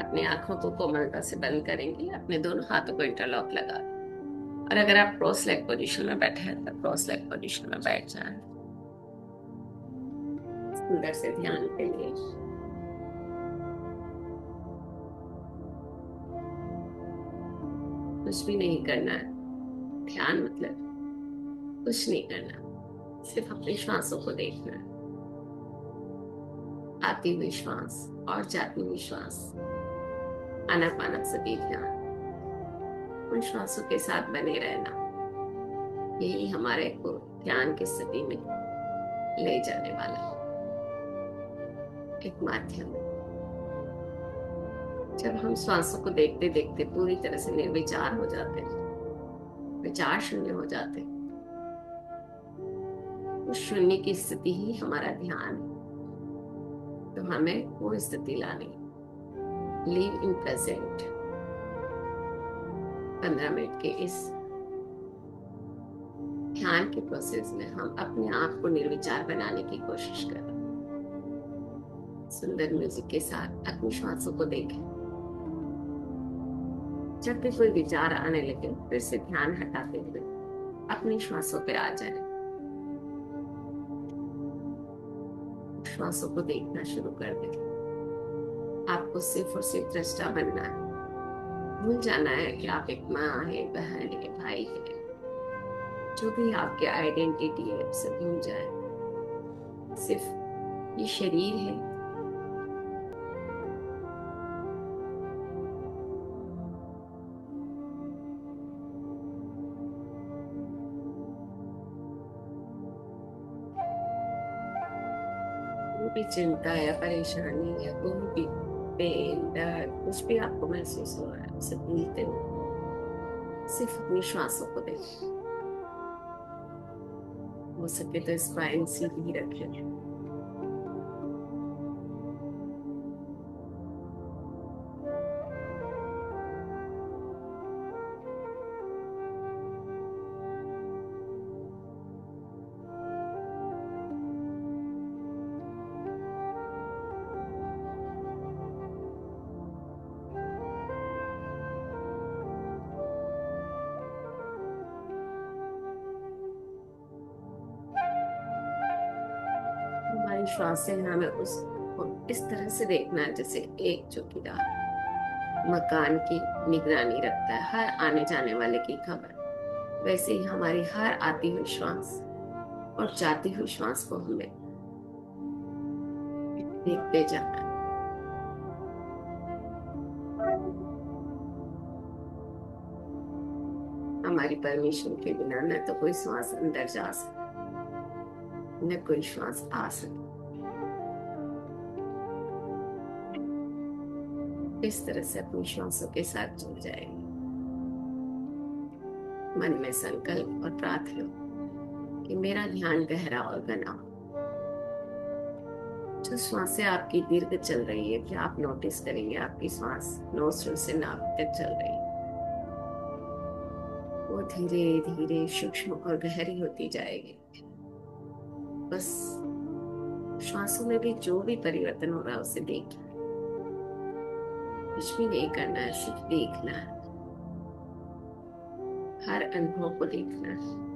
अपनी आंखों को कोमलता से बंद करेंगे, अपने दोनों हाथों को इंटरलॉक लगा। और अगर आप क्रॉस लेग पोजीशन में बैठे हैं तो क्रॉस लेग पोजीशन में बैठ जाएं। सुंदर से ध्यान के लिए कुछ भी नहीं करना है। ध्यान मतलब कुछ नहीं करना, सिर्फ अपनी श्वासों को देखना है। आती हुई श्वास और जाती हुई श्वास, आनापान सभी ध्यान, उन श्वासों के साथ बने रहना। यही हमारे को ध्यान की स्थिति में ले जाने वाला एक माध्यम है। जब हम श्वासों को देखते देखते पूरी तरह से निर्विचार हो जाते हैं, विचार शून्य हो जाते हैं, उस शून्य की स्थिति ही हमारा ध्यान है। तो हमें वो स्थिति लानी, लिव इन प्रेजेंट। 15 मिनट के इस ध्यान के प्रोसेस में हम अपने आप को निर्विचार बनाने की कोशिश करें। सुंदर म्यूजिक के साथ अपनी श्वासों को देखें। जब भी कोई विचार आने लगे, फिर से ध्यान हटाते हुए अपनी श्वासों पे आ जाए। श्वासों को देखना शुरू कर दें। आपको सिर्फ और सिर्फ दृष्टा बनना है। भूल जाना है कि आप एक माँ है, बहन है, भाई है, जो भी आपकी आइडेंटिटी है उसे भूल जाए। सिर्फ ये शरीर है, कोई भी चिंता या परेशानी या कोई भी पेन दर्द कुछ भी आपको महसूस हो रहा है उसे भूलते हो। सिर्फ अपनी श्वासों को देखो। हो सके तो स्पाइन सीधी रखें। हमारी श्वासें हमें उसको इस तरह से देखना है जैसे एक चौकीदार मकान की निगरानी रखता है, हर आने जाने वाले की खबर। वैसे ही हमारी हर आती हुई श्वास और जाती हुई श्वास को हमें देखते जाना है। हमारी परमिशन के बिना न तो कोई श्वास अंदर जा सकती, न कोई श्वास आ सकती। इस तरह से अपनी श्वासों के साथ जुड़ जाएंगे। मन में संकल्प और प्रार्थना कि मेरा ध्यान गहरा और घना हो। जो श्वासें आपकी दीर्घ चल रही है, क्या आप नोटिस करेंगे आपकी श्वास नोस्ट्रल से नाक तक चल रही है। वो धीरे धीरे सूक्ष्म और गहरी होती जाएगी। बस श्वासों में भी जो भी परिवर्तन हो रहा है उसे देखिए। कुछ भी नहीं करना है, सिर्फ देखना है। हर अनुभव को देखना है।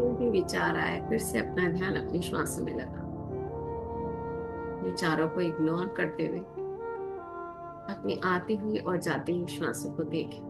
कोई भी विचार आए, फिर से अपना ध्यान अपनी श्वासों में लगा। विचारों को इग्नोर करते हुए अपनी आती हुई और जाती हुई श्वासों को देखें।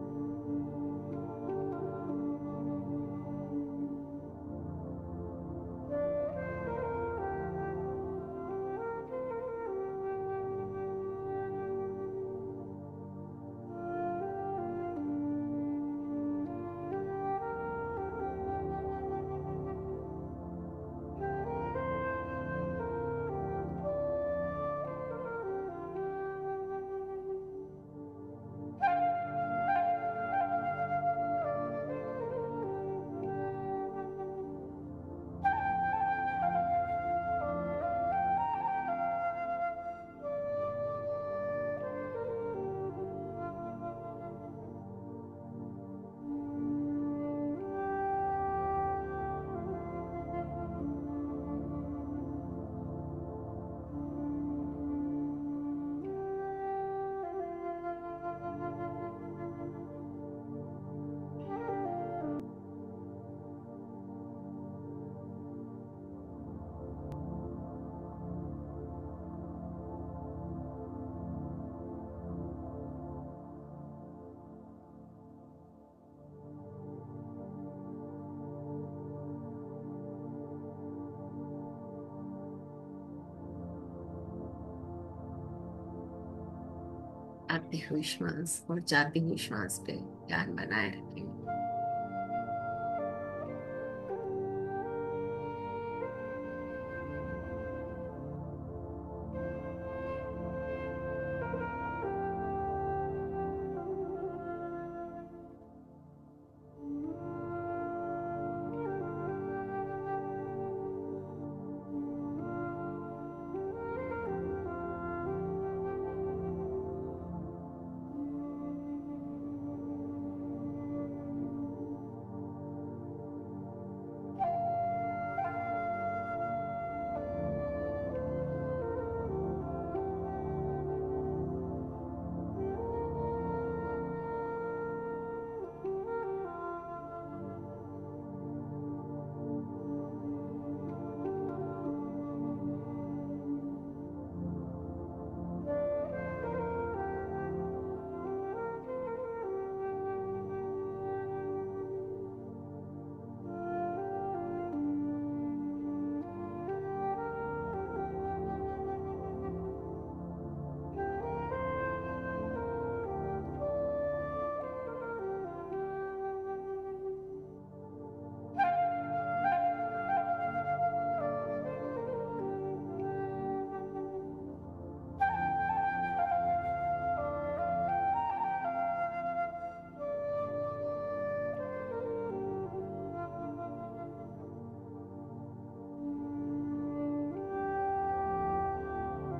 आती हुई श्वास और जाती हुई श्वास पे ध्यान बनाए रखें।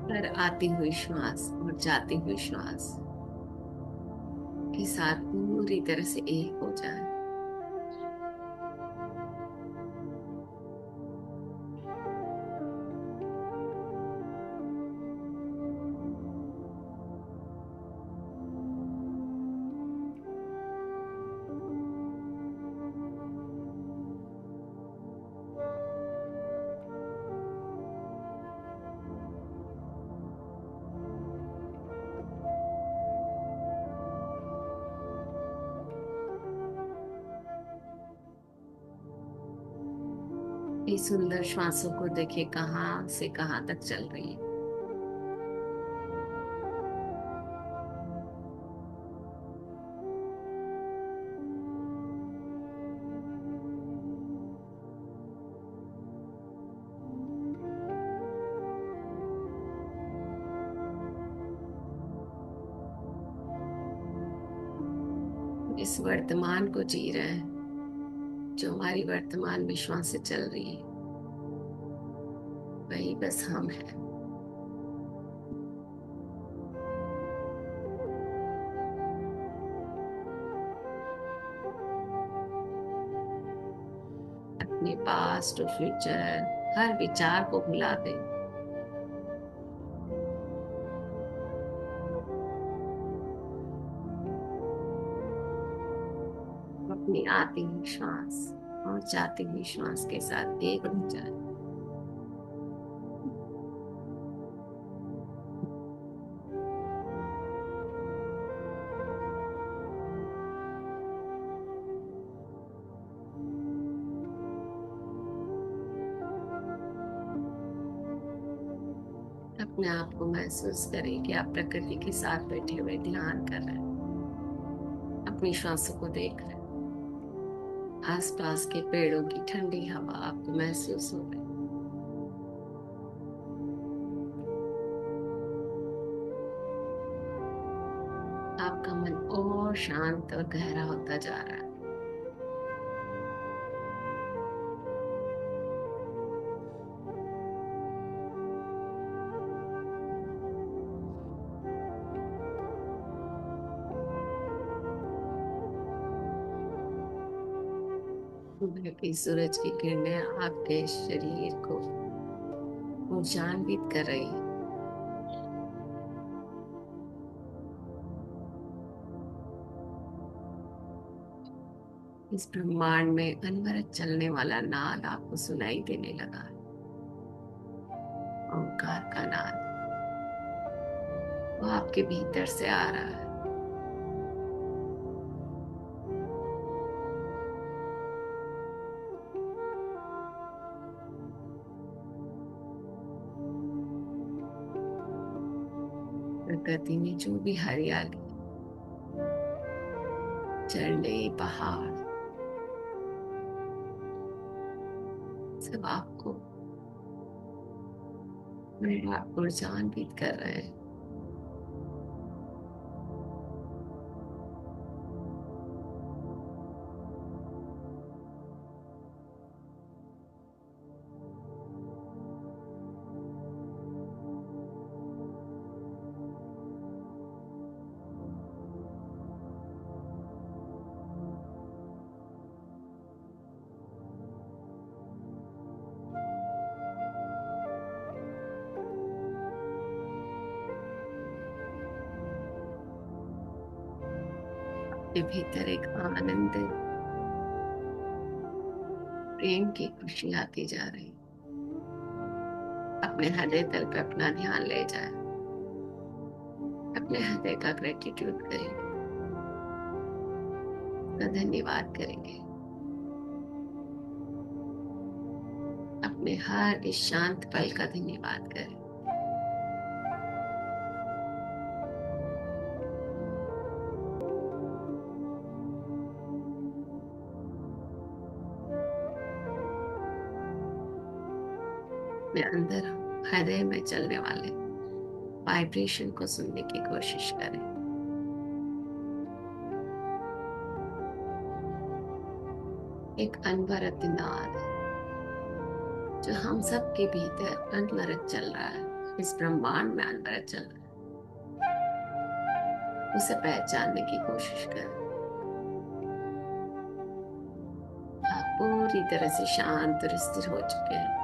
पर आती हुई श्वास और जाती हुई श्वास के साथ पूरी तरह से एक हो जाए। इस सुंदर श्वासों को देखिए कहाँ से कहाँ तक चल रही है। इस वर्तमान को जी रहे हैं, जो हमारी वर्तमान विश्वास से चल रही है, वही बस हम हैं। अपने पास्ट और फ्यूचर हर विचार को भुला दे। अपनी आती हुई श्वास और जाते हुए श्वास के साथ एक हो जाए। अपने आप को महसूस करें कि आप प्रकृति के साथ बैठे हुए ध्यान कर रहे हैं, अपनी श्वासों को देख रहे हैं। आसपास के पेड़ों की ठंडी हवा आपको महसूस हो रही है। आपका मन और शांत और गहरा होता जा रहा है। सुबह की सूरज की किरणें आपके शरीर को ऊर्जान्वित कर रही है। इस ब्रह्मांड में अनवरत चलने वाला नाद आपको सुनाई देने लगा है। ओंकार का नाद वो आपके भीतर से आ रहा है। प्रकृति में जो भी हरियाली, झरने, पहाड़, सब आपको ऊर्जान्वित कर रहे हैं। आपके भीतर एक आनंद, प्रेम की खुशी आती जा रही। अपने हृदय तल पे अपना ध्यान ले जाए। अपने हृदय का ग्रेटिट्यूड करेंगे, का धन्यवाद करेंगे। अपने हर इस शांत पल का धन्यवाद करें। अपने अंदर हृदय में चलने वाले वाइब्रेशन को सुनने की कोशिश करें। एक अनवरत नाद जो हम सब के भीतर अनवरत चल रहा है, इस ब्रह्मांड में अनवरत चल रहा है, उसे पहचानने की कोशिश करें। आप पूरी तरह से शांत और स्थिर हो चुके हैं।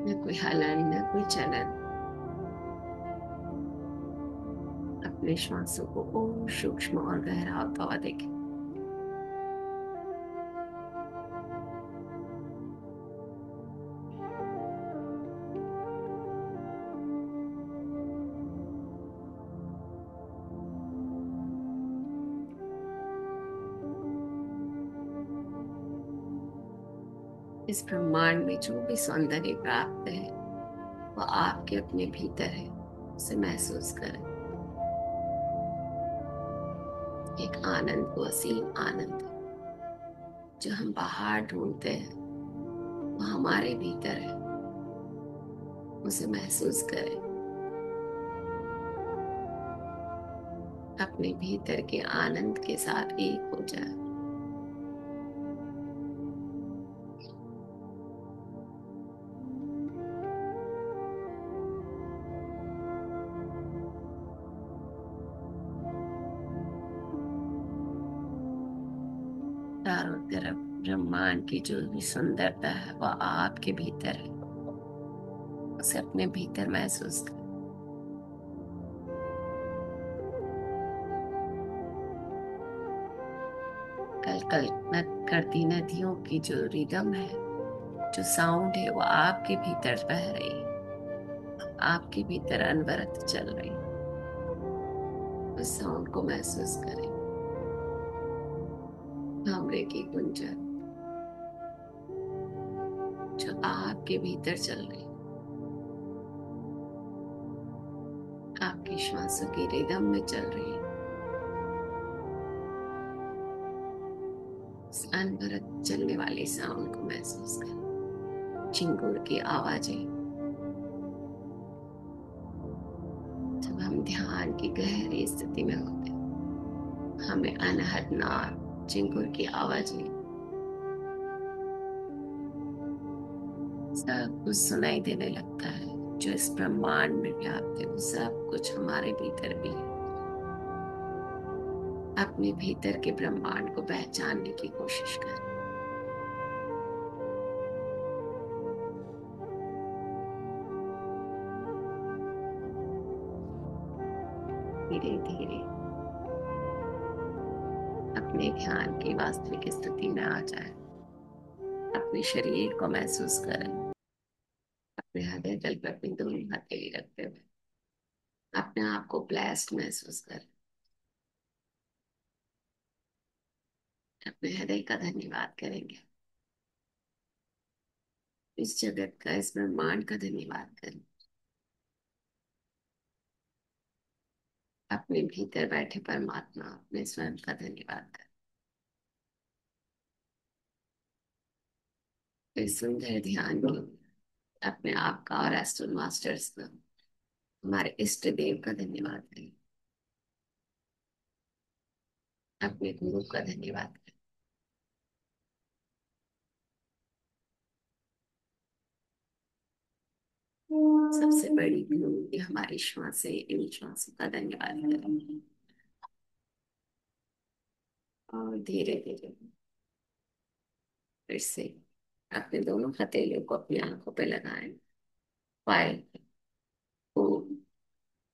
न कोई हलन, न कोई चलन। अपने श्वासों को और सूक्ष्म और गहरा होता हुआ देखें। इस ब्रह्मांड में जो भी सौंदर्य प्राप्त है वो आपके अपने भीतर है, उसे महसूस करें। एक आनंद को, असीम आनंद जो हम बाहर ढूंढते हैं वो हमारे भीतर है, उसे महसूस करें। अपने भीतर के आनंद के साथ एक हो जाए। चारों तरफ ब्रह्मांड की जो भी सुंदरता है वह आपके भीतर है, उसे अपने भीतर महसूस करें। कल्पना करती नदियों की जो रिदम है, जो साउंड है, वो आपके भीतर बह रही है, आपके भीतर अनवरत चल रही है। उस साउंड को महसूस करें। भंवरे की गुंजन जो आपके भीतर चल रही है, आपकी श्वासों की रिदम में चल रही है। उस अनवरत चलने वाली साउंड को महसूस करें। चिंगूर की आवाजें, जब हम ध्यान की गहरी स्थिति में होते हैं, हमें अनहद नाद चिंगूर की आवाजें सब कुछ सुनाई देने लगता है। जो इस ब्रह्मांड में व्याप्त है, वो सब कुछ हमारे भीतर भी है। अपने भीतर के ब्रह्मांड को पहचानने की कोशिश करें। धीरे धीरे अपने ध्यान की वास्तविक स्थिति में आ जाए। अपने शरीर को महसूस करें। अपने हृदय तल पर अपनी दोनों हथेली रखते हुए अपने आप को ब्लेस्ड महसूस करें। अपने हृदय का धन्यवाद करेंगे। इस जगत का, इस ब्रह्मांड का धन्यवाद करें। अपने भीतर बैठे परमात्मा, अपने स्वयं का धन्यवाद करें। इस सुंदर ध्यान के अपने आप का और एस्ट्रल मास्टर्स का, हमारे इष्ट देव का धन्यवाद करें। अपने गुरु का धन्यवाद करें। सबसे बड़ी गुरु ये हमारी श्वासें, इन श्वासों का धन्यवाद करें। और धीरे धीरे फिर से अपने दोनों हथेलियों को अपनी आंखों पे लगाएं। 5, 4,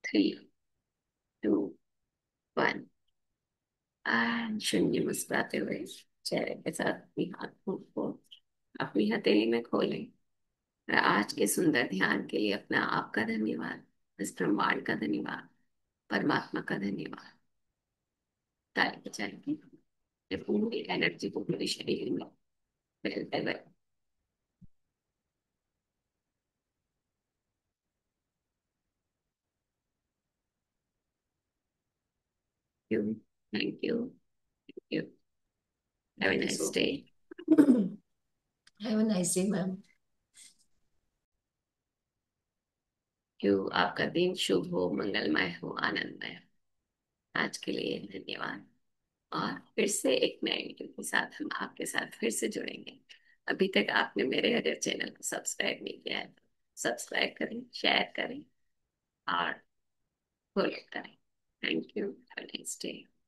3, 2, 1। एंड शून्य मुस्कुराते हुए चेहरे के साथ अपनी हाथों को अपनी हथेली में खोलें। और आज के सुंदर ध्यान के लिए अपना आपका धन्यवाद, इस ब्रह्मांड का धन्यवाद, परमात्मा का धन्यवाद। ताली बजाएंगे। ये पूरी एनर्जी को पूरे शरीर में फैलते हुए। You, thank you, you. Have Thank a you nice so day. much. Have a nice day, ma'am. You, आपका दिन शुभ हो, मंगलमय हो, आनंदमय हो। आज के लिए धन्यवाद। और फिर से एक नए वीडियो के साथ हम आपके साथ फिर से जुड़ेंगे। अभी तक आपने मेरे अगर चैनल को सब्सक्राइब नहीं किया है तो सब्सक्राइब करें, शेयर करें और फॉलो करें। Thank you. Have a nice day.